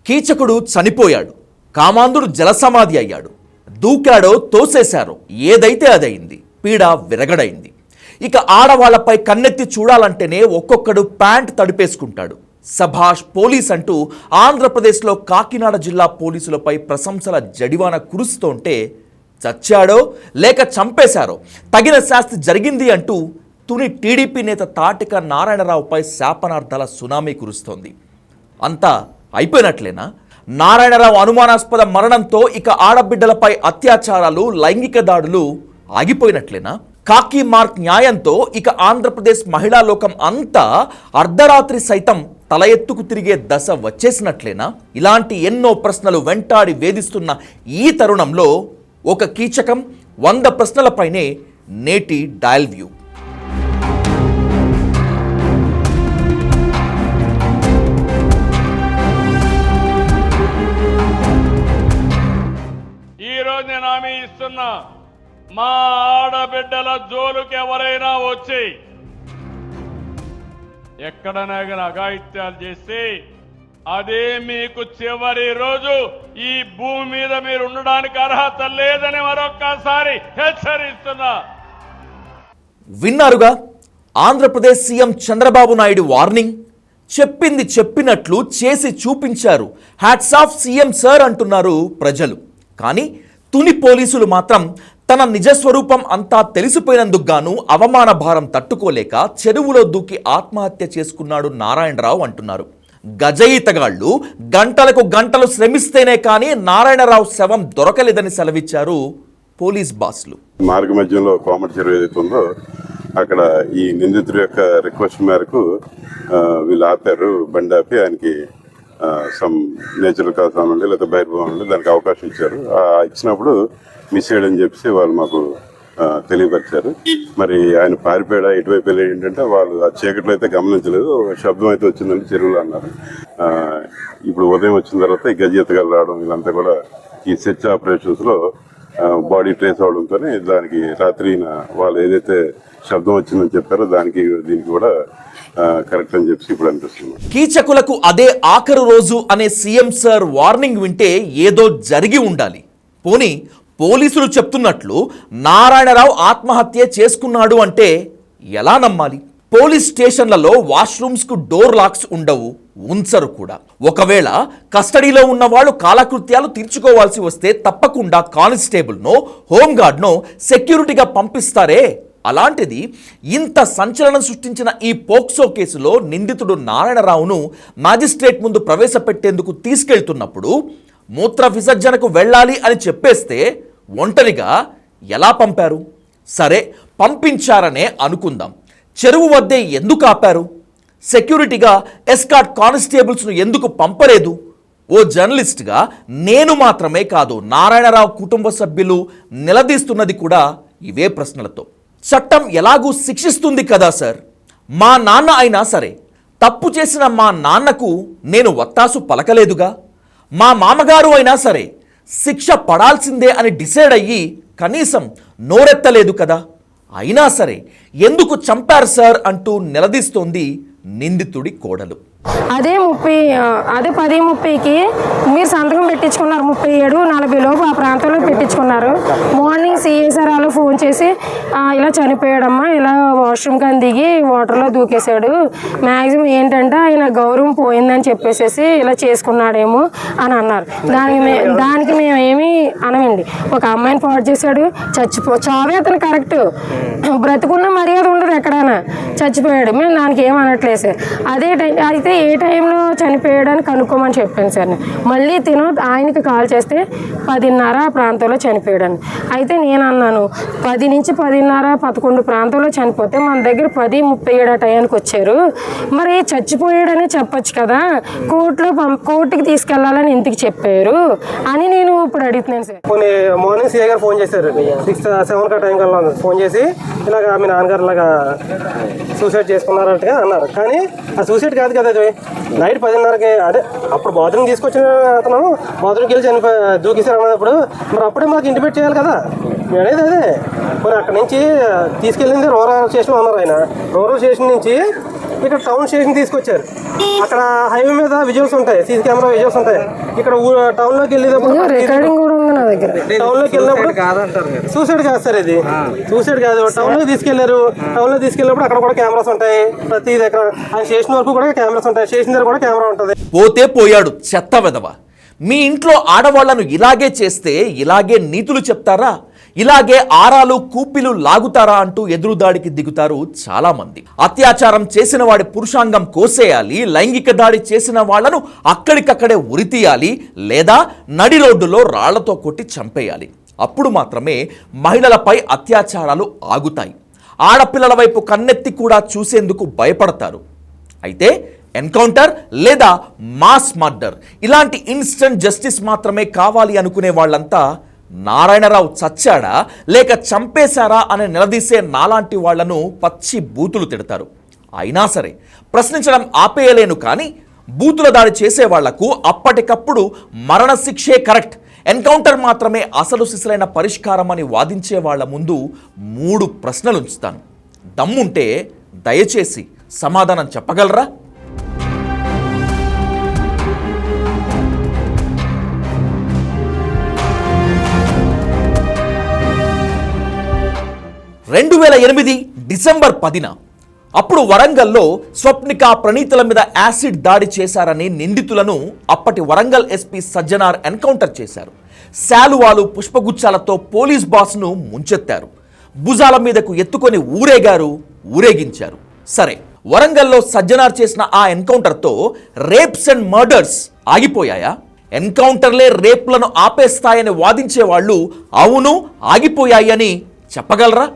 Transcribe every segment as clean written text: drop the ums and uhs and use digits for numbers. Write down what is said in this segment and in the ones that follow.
కీచకుడు చనిపోయాడు, కామాంధుడు జలసమాధి అయ్యాడు, దూకాడో తోసేశారో ఏదైతే అదయింది, పీడ విరగడైంది. ఇక ఆడవాళ్లపై కన్నెత్తి చూడాలంటేనే ఒక్కొక్కడు ప్యాంట్ తడిపేసుకుంటాడు. సభాష్ పోలీస్ అంటూ ఆంధ్రప్రదేశ్లో కాకినాడ జిల్లా పోలీసులపై ప్రశంసల జడివాన కురుస్తుంటే చచ్చాడో లేక చంపేశారో తగిన శాస్తి జరిగింది అంటూ తుని టీడీపీ నేత తాటిక నారాయణరావుపై శాపనార్థాల సునామీ కురుస్తోంది. అంతా అయిపోయినట్లేనా? నారాయణరావు అనుమానాస్పద మరణంతో ఇక ఆడబిడ్డలపై అత్యాచారాలు, లైంగిక దాడులు ఆగిపోయినట్లేనా? కాకి మార్క్ న్యాయంతో ఇక ఆంధ్రప్రదేశ్ మహిళా లోకం అంతా అర్ధరాత్రి సైతం తల ఎత్తుకు తిరిగే దశ వచ్చేసినట్లేనా? ఇలాంటి ఎన్నో ప్రశ్నలు వెంటాడి వేధిస్తున్న ఈ తరుణంలో ఒక కీచకం 100 ప్రశ్నలపైనే నేటి డయల్ వ్యూ. ఈరోజు నేను హామీ ఇస్తున్నా, మా ఆడబిడ్డల జోలుకి ఎవరైనా వచ్చి ఎక్కడనైనా అఘాయిత్యాలు చేస్తే అదే మీకు చివరి రోజు. ఈ భూమి మీద మీరు ఉండడానికి అర్హత లేదని మరొక్కసారి హెచ్చరిస్తున్నా. విన్నారుగా ఆంధ్రప్రదేశ్ సీఎం చంద్రబాబు నాయుడు వార్నింగ్. చెప్పింది చెప్పినట్లు చేసి చూపించారు. హ్యాట్స్ ఆఫ్ సీఎం సార్ అంటున్నారు ప్రజలు. కానీ తుని పోలీసులు మాత్రం తన నిజస్వరూపం అంతా తెలిసిపోయినందుకు గాను అవమాన భారం తట్టుకోలేక చెరువులో దూకి ఆత్మహత్య చేసుకున్నాడు నారాయణరావు అంటున్నారు. గజయితగాళ్లు గంటలకు గంటలు శ్రమిస్తేనే కానీ నారాయణరావు శవం దొరకలేదని సెలవిచ్చారు పోలీస్ బాస్లు. మార్గ మధ్యంలో కోమటి చెరువు ఏదైతే ఉందో అక్కడ ఈ నిందితుడి యొక్క రిక్వెస్ట్ మేరకు వీళ్ళు ఆపారు. బండి ఆపి ఆయనకి సమ్ నేచురల్ కాజ్ నుండి లేదా బహిర్భావం నుండి దానికి అవకాశం ఇచ్చారు. ఇచ్చినప్పుడు మిస్ చేయడని చెప్పి వాళ్ళు మాకు తెలియపరిచారు. మరి ఆయన పారిపోయాడా, ఎటువైపు వెళ్ళి ఏంటంటే వాళ్ళు ఆ చీకట్లో అయితే గమనించలేదు. శబ్దం అయితే వచ్చిందని చెరువులు అన్నారు. ఇప్పుడు ఉదయం వచ్చిన తర్వాత ఈ గజయితగాలు రావడం ఇదంతా కూడా ఈ సెర్చ్ ఆపరేషన్స్ లో బాడీ ట్రేస్ అవడంతో దానికి రాత్రి వాళ్ళు ఏదైతే శబ్దం వచ్చిందని చెప్పారో దీనికి కూడా కరెక్ట్ అని చెప్పి ఇప్పుడు అనిపిస్తుంది. కీచకులకు అదే ఆఖరు రోజు అనే సీఎం సార్ వార్నింగ్ వింటే ఏదో జరిగి ఉండాలి. పోనీ పోలీసులు చెప్తున్నట్లు నారాయణరావు ఆత్మహత్య చేసుకున్నాడు అంటే ఎలా నమ్మాలి? పోలీస్ స్టేషన్లలో వాష్రూమ్స్కు డోర్ లాక్స్ ఉండవు, ఉంచరు కూడా. ఒకవేళ కస్టడీలో ఉన్న వాళ్ళు కాలకృత్యాలు తీర్చుకోవాల్సి వస్తే తప్పకుండా కానిస్టేబుల్నో హోంగార్డ్నో సెక్యూరిటీగా పంపిస్తారే. అలాంటిది ఇంత సంచలనం సృష్టించిన ఈ పోక్సో కేసులో నిందితుడు నారాయణరావును మ్యాజిస్ట్రేట్ ముందు ప్రవేశపెట్టేందుకు తీసుకెళ్తున్నప్పుడు మూత్ర విసర్జనకు వెళ్ళాలి అని చెప్పేస్తే ఒంటరిగా ఎలా పంపారు? సరే, పంపించారనే అనుకుందాం. చెరువు వద్దే ఎందుకు ఆపారు? సెక్యూరిటీగా ఎస్కార్ట్ కానిస్టేబుల్స్ను ఎందుకు పంపలేదు? ఓ జర్నలిస్ట్గా నేను మాత్రమే కాదు, నారాయణరావు కుటుంబ సభ్యులు నిలదీస్తున్నది కూడా ఇవే ప్రశ్నలతో. చట్టం ఎలాగూ శిక్షిస్తుంది కదా సార్. మా నాన్న అయినా సరే తప్పు చేసిన మా నాన్నకు నేను వత్తాసు పలకలేదుగా. మా మామగారు అయినా సరే శిక్ష పడాల్సిందే అని డిసైడ్ అయ్యి కనీసం నోరెత్తలేదు కదా. అయినా సరే ఎందుకు చంపారు సార్ అంటూ నిలదీస్తోంది నిందితుడి కోడలు. అదే 10:30కి మీరు సంతకం పెట్టించుకున్నారు. 37:40 లోపు ఆ ప్రాంతంలో పెట్టించుకున్నారు. మార్నింగ్ సిఐ సార్ వాళ్ళు ఫోన్ చేసి ఇలా చనిపోయాడమ్మా, ఇలా వాష్రూమ్కి అని దిగి వాటర్లో దూకేశాడు, మ్యాక్సిమం ఏంటంటే ఆయన గౌరవం పోయిందని చెప్పేసి ఇలా చేసుకున్నాడేమో అని అన్నారు. దానికి మేము ఏమీ అనమండి. ఒక అమ్మాయిని పాడు చేశాడు, చావే అతను కరెక్ట్, బ్రతుకున్న మర్యాద ఉండదు ఎక్కడైనా. చచ్చిపోయాడు, మేము దానికి ఏమనట్లేదు సార్. అదే టైం అయితే ఏ టైంలో చనిపోయాడని కనుక్కోమని చెప్పాను సార్. మళ్ళీ ఆయనకి కాల్ చేస్తే 10:30 ఆ ప్రాంతంలో చనిపోయాడని. అయితే నేను అన్నాను 10 నుంచి 10:30, 11 ప్రాంతంలో చనిపోతే మన దగ్గర 10:37 ఆ టయానికి వచ్చారు, మరి చచ్చిపోయాడని చెప్పొచ్చు కదా, కోర్టుకి తీసుకెళ్లాలని ఎందుకు చెప్పారు అని నేను ఇప్పుడు అడుగుతున్నాను సార్. కొన్ని మార్నింగ్ సీఏ గారు ఫోన్ చేశారు, 6-7 టైం కల్లా ఫోన్ చేసి ఇలాగ మీ నాన్నగారు ఇలాగా సూసైడ్ చేసుకున్నారంటే అన్నారు. కానీ ఆ సూసైడ్ కాదు కదా, నైట్ 10:30కి అదే అప్పుడు బాత్రూమ్ తీసుకొచ్చిన అతను బాత్రూమ్కి వెళ్ళి దూకేశారు అన్నప్పుడు మరి అప్పుడే మాకు ఇంటిమేట్ చేయాలి కదా. అనేది అదే మరి అక్కడి నుంచి తీసుకెళ్ళింది రూరల్ స్టేషన్ అన్నారు. ఆయన రూరల్ స్టేషన్ నుంచి ఇక్కడ టౌన్ స్టేషన్ తీసుకొచ్చారు. అక్కడ హైవే మీద విజువల్స్ ఉంటాయి, సీసీ కెమెరా విజువల్స్ ఉంటాయి. ఇక్కడ టౌన్లోకి వెళ్ళేటప్పుడు రికార్డింగ్ కూడా ఉంది నా దగ్గర. టౌన్లోకి వెళ్ళినప్పుడు సూసైడ్ కాదు సార్, ఇది సూసైడ్ కాదు. టౌన్లోకి తీసుకెళ్లారు, టౌన్లో తీసుకెళ్ళినప్పుడు అక్కడ కూడా కెమెరాస్ ఉంటాయి. ప్రతి దగ్గర ఆ స్టేషన్ వరకు కూడా కెమెరాస్ ఉంటాయి, స్టేషన్ దగ్గర కూడా కెమెరా ఉంటుంది. పోతే పోయాడు చెత్త వెధవ. మీ ఇంట్లో ఆడవాళ్లను ఇలాగే చేస్తే ఇలాగే నీతులు చెప్తారా, ఇలాగే ఆరాలు కూపిలు లాగుతారా అంటూ ఎదురుదాడికి దిగుతారు చాలా మంది. అత్యాచారం చేసిన వాడి పురుషాంగం కోసేయాలి, లైంగిక దాడి చేసిన వాళ్లను అక్కడికక్కడే ఉరితీయాలి, లేదా నడి రోడ్డులో రాళ్లతో కొట్టి చంపేయాలి. అప్పుడు మాత్రమే మహిళలపై అత్యాచారాలు ఆగుతాయి. ఆడపిల్లల వైపు కన్నెత్తి కూడా చూసేందుకు భయపడతారు. అయితే ఎన్కౌంటర్ లేదా మాస్ మర్డర్ ఇలాంటి ఇన్స్టంట్ జస్టిస్ మాత్రమే కావాలి అనుకునే వాళ్ళంతా నారాయణరావు చచ్చాడా లేక చంపేశారా అని నిలదీసే నాలాంటి వాళ్లను పచ్చి బూతులు తిడతారు. అయినా సరే ప్రశ్నించడం ఆపేయలేను, కానీ బూతుల దాడి చేసే వాళ్లకు అప్పటికప్పుడు మరణశిక్షే కరెక్ట్, ఎన్కౌంటర్ మాత్రమే అసలు సిసలైన పరిష్కారం అని వాదించే వాళ్ల ముందు 3 ప్రశ్నలు ఉంచుతాను. దమ్ముంటే దయచేసి సమాధానం చెప్పగలరా? డిసెంబర్ 10 అప్పుడు వరంగల్లో స్వప్నిక ప్రణీతుల మీద యాసిడ్ దాడి చేశారని నిందితులను అప్పటి వరంగల్ ఎస్పీ సజ్జనార్ ఎన్కౌంటర్ చేశారు. శాలువాలు పుష్పగుచ్చాలతో పోలీస్ బాస్ను ముంచెత్తారు. భుజాల మీదకు ఎత్తుకొని ఊరేగించారు. సరే, వరంగల్లో సజ్జనార్ చేసిన ఆ ఎన్కౌంటర్తో రేప్స్ అండ్ మర్డర్స్ ఆగిపోయాయా? ఎన్కౌంటర్లే రేప్లను ఆపేస్తాయని వాదించే వాళ్ళు అవును ఆగిపోయాయని చెప్పగలరా?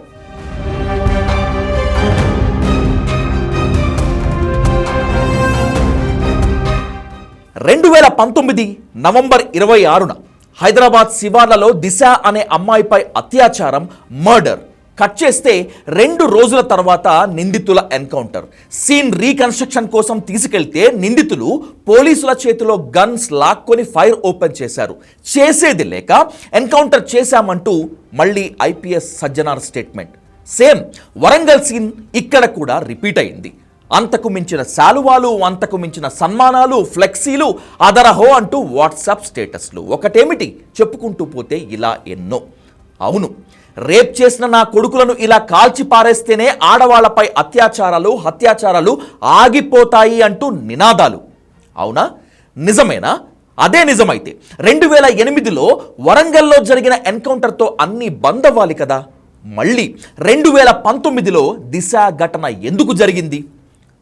2019 నవంబర్ 26న హైదరాబాద్ శివార్లలో దిశ అనే అమ్మాయిపై అత్యాచారం, మర్డర్. కట్ చేస్తే 2 రోజుల తర్వాత నిందితుల ఎన్కౌంటర్. సీన్ రీకన్స్ట్రక్షన్ కోసం తీసుకెళ్తే నిందితులు పోలీసుల చేతిలో గన్స్ లాక్కొని ఫైర్ ఓపెన్ చేశారు. చేసేది లేక ఎన్కౌంటర్ చేశామంటూ మళ్ళీ IPS Sajjanar statement. Same Warangal scene ఇక్కడ కూడా రిపీట్ అయింది. అంతకు మించిన శాలువాలు, అంతకు మించిన సన్మానాలు, ఫ్లెక్సీలు, అదరహో అంటూ వాట్సాప్ స్టేటస్లు. ఒకటేమిటి, చెప్పుకుంటూ పోతే ఇలా ఎన్నో. అవును, రేప్ చేసిన నా కొడుకులను ఇలా కాల్చి పారేస్తేనే ఆడవాళ్లపై హత్యాచారాలు ఆగిపోతాయి అంటూ నినాదాలు. అవునా? నిజమేనా? అదే నిజమైతే 2008లో వరంగల్లో జరిగిన ఎన్కౌంటర్తో అన్ని బంద్ అవ్వాలి కదా. మళ్ళీ 2019లో దిశ ఘటన ఎందుకు జరిగింది?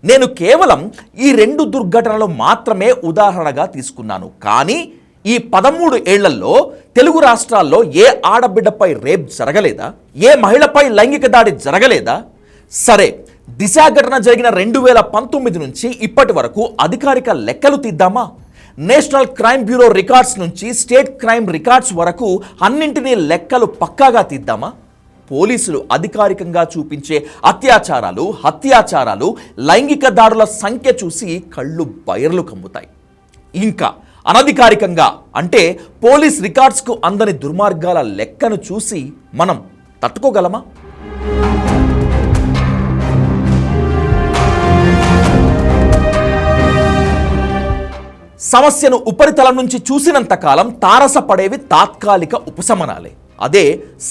నేను కేవలం ఈ 2 దుర్ఘటనలు మాత్రమే ఉదాహరణగా తీసుకున్నాను. కానీ ఈ 13 ఏళ్లలో తెలుగు రాష్ట్రాల్లో ఏ ఆడబిడ్డపై రేప్ జరగలేదా? ఏ మహిళపై లైంగిక దాడి జరగలేదా? సరే, దిశ ఘటన జరిగిన 2019 నుంచి ఇప్పటి వరకు అధికారిక లెక్కలు తీద్దామా? నేషనల్ క్రైమ్ బ్యూరో రికార్డ్స్ నుంచి స్టేట్ క్రైమ్ రికార్డ్స్ వరకు అన్నింటినీ లెక్కలు పక్కాగా తీద్దామా? పోలీసులు అధికారికంగా చూపించే హత్యాచారాలు, లైంగిక దాడుల సంఖ్య చూసి కళ్ళు బయర్లు కమ్ముతాయి. ఇంకా అనధికారికంగా అంటే పోలీస్ రికార్డ్స్కు అందని దుర్మార్గాల లెక్కను చూసి మనం తట్టుకోగలమా? సమస్యను ఉపరితలం నుంచి చూసినంతకాలం తారసపడేవి తాత్కాలిక ఉపశమనాలే. అదే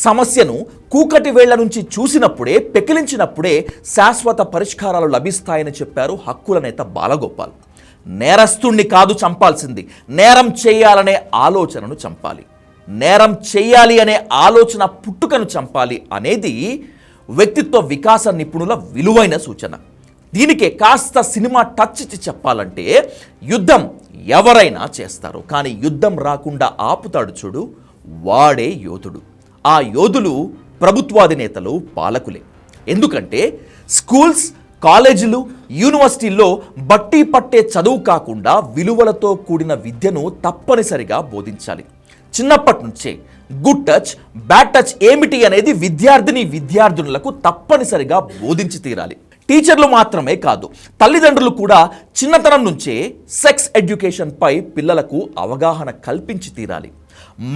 సమస్యను కూకటి వేళ్ల నుంచి చూసినప్పుడే, పెకిలించినప్పుడే శాశ్వత పరిష్కారాలు లభిస్తాయని చెప్పారు హక్కుల నేత బాలగోపాల్. నేరస్తుణ్ణి కాదు చంపాల్సింది, నేరం చేయాలనే ఆలోచనను చంపాలి. నేరం చేయాలి అనే ఆలోచన పుట్టుకను చంపాలి అనేది వ్యక్తిత్వ వికాస నిపుణుల విలువైన సూచన. దీనికే కాస్త సినిమా టచ్ ఇచ్చి చెప్పాలంటే, యుద్ధం ఎవరైనా చేస్తారు, కానీ యుద్ధం రాకుండా ఆపుతాడు చూడు, వాడే యోధుడు. ఆ యోధులు ప్రభుత్వాధినేతలు, పాలకులే. ఎందుకంటే స్కూల్స్, కాలేజీలు, యూనివర్సిటీల్లో బట్టి పట్టే చదువు కాకుండా విలువలతో కూడిన విద్యను తప్పనిసరిగా బోధించాలి. చిన్నప్పటి నుంచే గుడ్ టచ్, బ్యాడ్ టచ్ ఏమిటి అనేది విద్యార్థులకు తప్పనిసరిగా బోధించి తీరాలి. టీచర్లు మాత్రమే కాదు, తల్లిదండ్రులు కూడా చిన్నతనం నుంచే సెక్స్ ఎడ్యుకేషన్పై పిల్లలకు అవగాహన కల్పించి తీరాలి.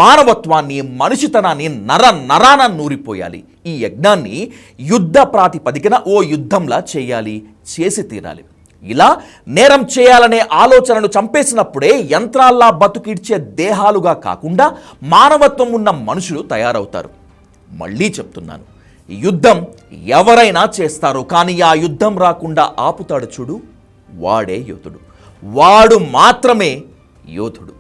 మానవత్వాన్ని, మనిషితనాన్ని నరాన నూరిపోయాలి. ఈ యజ్ఞాన్ని యుద్ధ ప్రాతిపదికన ఓ యుద్ధంలా చేయాలి, చేసి తీరాలి. ఇలా నేరం చేయాలనే ఆలోచనను చంపేసినప్పుడే యంత్రాల్లా బతుకిడ్చే దేహాలుగా కాకుండా మానవత్వం ఉన్న మనుషులు తయారవుతారు. మళ్ళీ చెప్తున్నాను, యుద్ధం ఎవరైనా చేస్తారు, కానీ ఆ యుద్ధం రాకుండా ఆపుతాడు చూడు, వాడే యోధుడు. వాడు మాత్రమే యోధుడు.